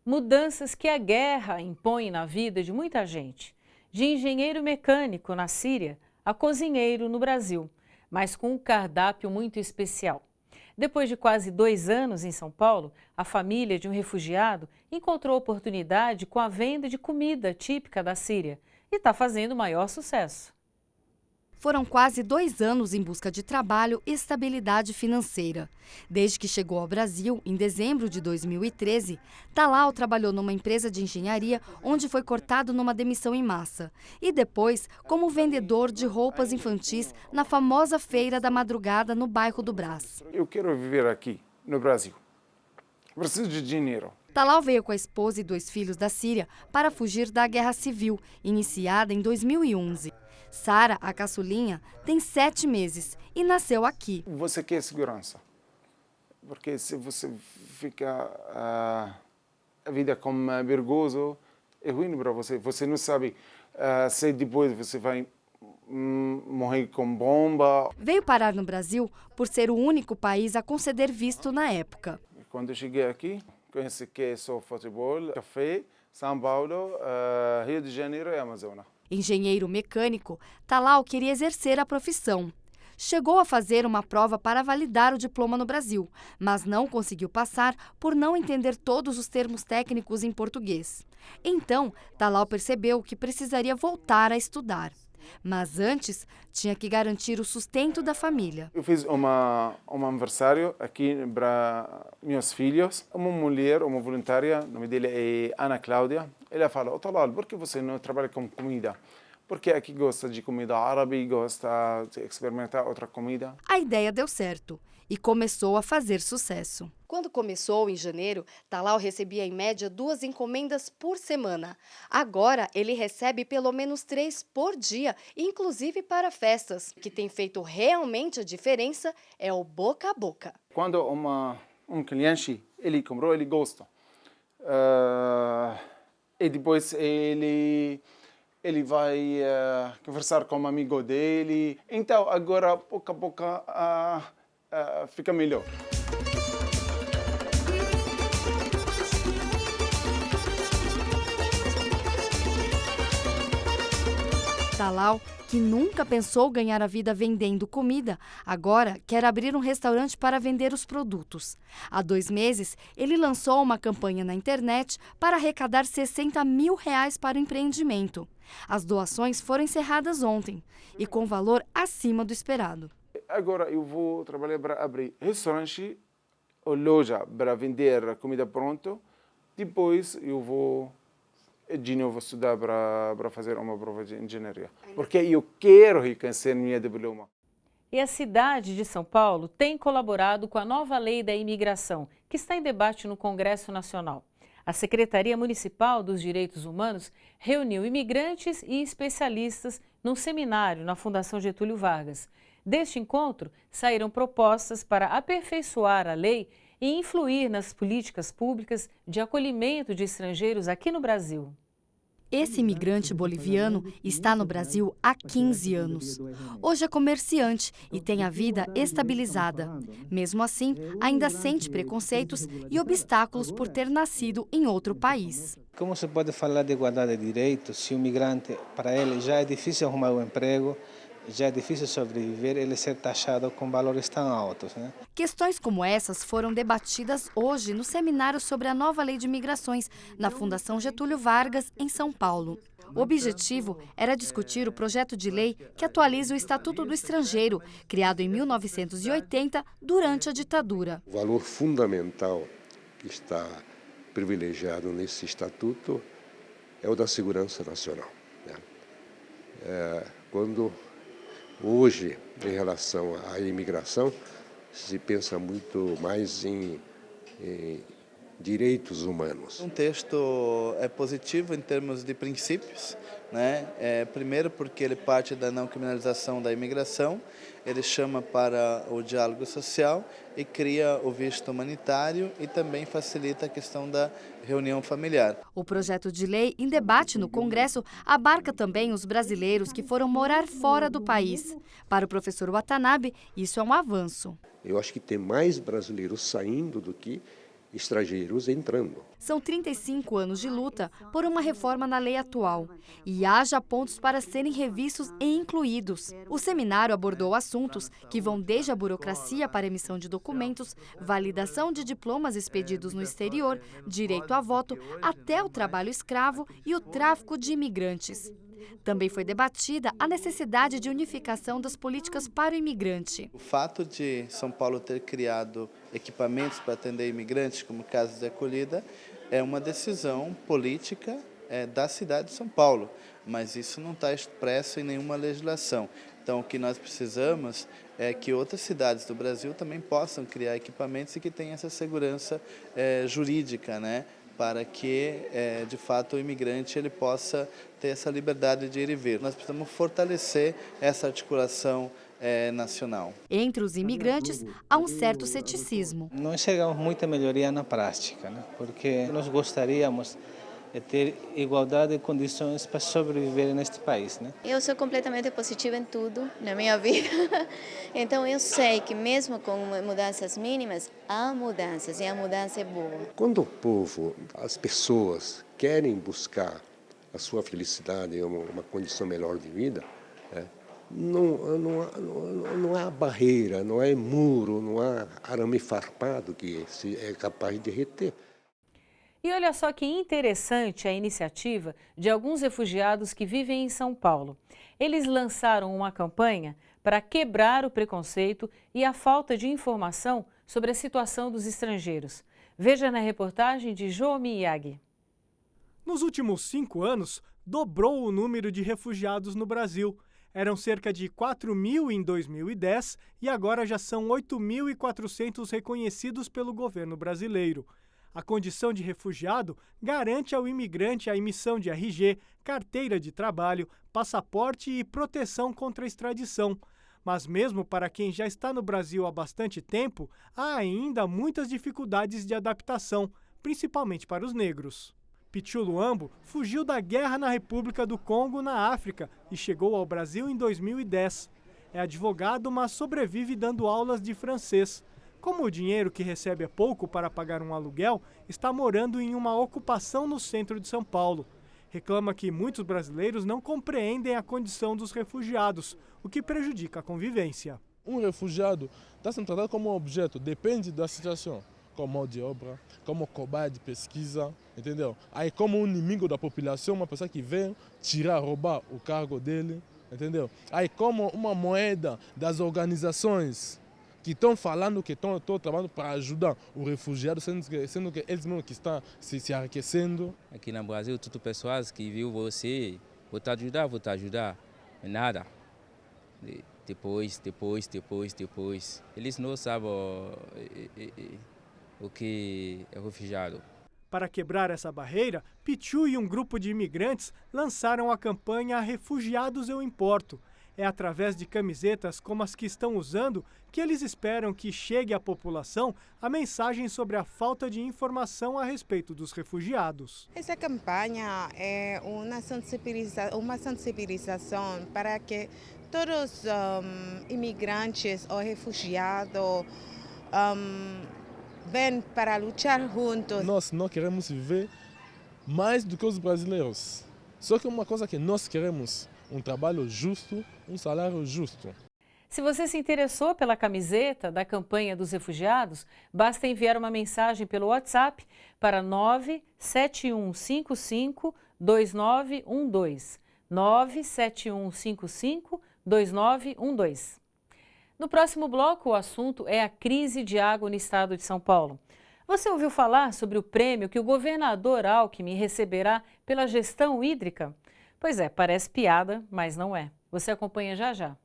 Mudanças que a guerra impõe na vida de muita gente. De engenheiro mecânico na Síria a cozinheiro no Brasil, mas com um cardápio muito especial. Depois de quase 2 anos em São Paulo, a família de um refugiado encontrou oportunidade com a venda de comida típica da Síria e está fazendo maior sucesso. Foram quase 2 anos em busca de trabalho e estabilidade financeira. Desde que chegou ao Brasil, em dezembro de 2013, Talal trabalhou numa empresa de engenharia onde foi cortado numa demissão em massa. E depois, como vendedor de roupas infantis na famosa Feira da Madrugada no bairro do Brás. Eu quero viver aqui, no Brasil. Preciso de dinheiro. Talal veio com a esposa e 2 filhos da Síria para fugir da guerra civil, iniciada em 2011. Sara, a caçulinha, tem 7 meses e nasceu aqui. Você quer segurança, porque se você fica a vida como perigoso, é ruim para você. Você não sabe se depois você vai morrer com bomba. Veio parar no Brasil por ser o único país a conceder visto na época. Quando eu cheguei aqui, conheci que é só futebol, café, São Paulo, Rio de Janeiro e Amazonas. Engenheiro mecânico, Talal queria exercer a profissão. Chegou a fazer uma prova para validar o diploma no Brasil, mas não conseguiu passar por não entender todos os termos técnicos em português. Então, Talal percebeu que precisaria voltar a estudar. Mas antes, tinha que garantir o sustento da família. Eu fiz um aniversário aqui para meus filhos. Uma mulher, uma voluntária, o nome dela é Ana Cláudia. Ela fala, Talal, por que você não trabalha com comida? Porque aqui gosta de comida árabe, gosta de experimentar outra comida. A ideia deu certo e começou a fazer sucesso. Quando começou, em janeiro, Talal recebia em média 2 encomendas por semana. Agora, ele recebe pelo menos 3 por dia, inclusive para festas. O que tem feito realmente a diferença é o boca a boca. Quando um cliente ele comprou, ele gosta. E depois ele vai conversar com um amigo dele. Então, agora, pouco a pouco, fica melhor. Talal, que nunca pensou ganhar a vida vendendo comida, agora quer abrir um restaurante para vender os produtos. Há 2 meses, ele lançou uma campanha na internet para arrecadar R$60 mil para o empreendimento. As doações foram encerradas ontem e com valor acima do esperado. Agora eu vou trabalhar para abrir restaurante ou loja para vender comida pronta. Depois eu vou de novo estudar para fazer uma prova de engenharia. Porque eu quero reconhecer minha diploma. E a cidade de São Paulo tem colaborado com a nova lei da imigração, que está em debate no Congresso Nacional. A Secretaria Municipal dos Direitos Humanos reuniu imigrantes e especialistas num seminário na Fundação Getúlio Vargas. Deste encontro, saíram propostas para aperfeiçoar a lei e influir nas políticas públicas de acolhimento de estrangeiros aqui no Brasil. Esse imigrante boliviano está no Brasil há 15 anos. Hoje é comerciante e tem a vida estabilizada. Mesmo assim, ainda sente preconceitos e obstáculos por ter nascido em outro país. Como se pode falar de igualdade de direitos se o migrante, para ele, já é difícil arrumar um emprego, já é difícil sobreviver, ele ser taxado com valores tão altos, né? Questões como essas foram debatidas hoje no seminário sobre a nova lei de migrações na Fundação Getúlio Vargas, em São Paulo. O objetivo era discutir o projeto de lei que atualiza o Estatuto do Estrangeiro, criado em 1980 durante a ditadura. O valor fundamental que está privilegiado nesse estatuto é o da segurança nacional, né? Quando hoje, em relação à imigração, se pensa muito mais em direitos humanos. Um texto é positivo em termos de princípios, né? Primeiro porque ele parte da não criminalização da imigração, ele chama para o diálogo social e cria o visto humanitário e também facilita a questão da reunião familiar. O projeto de lei em debate no Congresso abarca também os brasileiros que foram morar fora do país. Para o professor Watanabe, isso é um avanço. Eu acho que tem mais brasileiros saindo do que estrangeiros entrando. São 35 anos de luta por uma reforma na lei atual. E haja pontos para serem revistos e incluídos. O seminário abordou assuntos que vão desde a burocracia para emissão de documentos, validação de diplomas expedidos no exterior, direito a voto, até o trabalho escravo e o tráfico de imigrantes. Também foi debatida a necessidade de unificação das políticas para o imigrante. O fato de São Paulo ter criado equipamentos para atender imigrantes, como casas de acolhida, é uma decisão política da cidade de São Paulo, mas isso não está expresso em nenhuma legislação. Então, o que nós precisamos é que outras cidades do Brasil também possam criar equipamentos e que tenham essa segurança jurídica, né? Para que, de fato, o imigrante ele possa ter essa liberdade de ir e vir. Nós precisamos fortalecer essa articulação nacional. Entre os imigrantes, há um certo ceticismo. Não enxergamos muita melhoria na prática, né? Porque nós gostaríamos de ter igualdade de condições para sobreviver neste país, né? Eu sou completamente positiva em tudo na minha vida, então eu sei que mesmo com mudanças mínimas, há mudanças e a mudança é boa. Quando o povo, as pessoas querem buscar a sua felicidade, uma condição melhor de vida, não há barreira, não há muro, não há arame farpado que é capaz de reter. E olha só que interessante a iniciativa de alguns refugiados que vivem em São Paulo. Eles lançaram uma campanha para quebrar o preconceito e a falta de informação sobre a situação dos estrangeiros. Veja na reportagem de João Miyagi. Nos últimos 5 anos, dobrou o número de refugiados no Brasil. Eram cerca de 4.000 em 2010 e agora já são 8.400 reconhecidos pelo governo brasileiro. A condição de refugiado garante ao imigrante a emissão de RG, carteira de trabalho, passaporte e proteção contra a extradição. Mas mesmo para quem já está no Brasil há bastante tempo, há ainda muitas dificuldades de adaptação, principalmente para os negros. Pichu Luambo fugiu da guerra na República do Congo, na África, e chegou ao Brasil em 2010. É advogado, mas sobrevive dando aulas de francês. Como o dinheiro que recebe é pouco para pagar um aluguel, está morando em uma ocupação no centro de São Paulo. Reclama que muitos brasileiros não compreendem a condição dos refugiados, o que prejudica a convivência. Um refugiado está sendo tratado como objeto, depende da situação, como mão de obra, como cobaia de pesquisa, entendeu? Aí como um inimigo da população, uma pessoa que vem tirar, roubar o cargo dele, entendeu? Aí como uma moeda das organizações que estão falando que estão trabalhando para ajudar o refugiado, sendo que eles mesmos que estão se enriquecendo. Aqui no Brasil, tudo pessoas que viu você, vou te ajudar, é nada. Depois. Eles não sabem o que é refugiado. Para quebrar essa barreira, Pichu e um grupo de imigrantes lançaram a campanha Refugiados Eu Importo. É através de camisetas como as que estão usando que eles esperam que chegue à população a mensagem sobre a falta de informação a respeito dos refugiados. Essa campanha é uma sensibilização para que todos os imigrantes ou refugiados venham para lutar juntos. Nós não queremos viver mais do que os brasileiros. Só que uma coisa que nós queremos, um trabalho justo, um salário justo. Se você se interessou pela camiseta da campanha dos refugiados, basta enviar uma mensagem pelo WhatsApp para 971552912. 971552912. No próximo bloco, o assunto é a crise de água no estado de São Paulo. Você ouviu falar sobre o prêmio que o governador Alckmin receberá pela gestão hídrica? Pois é, parece piada, mas não é. Você acompanha já já.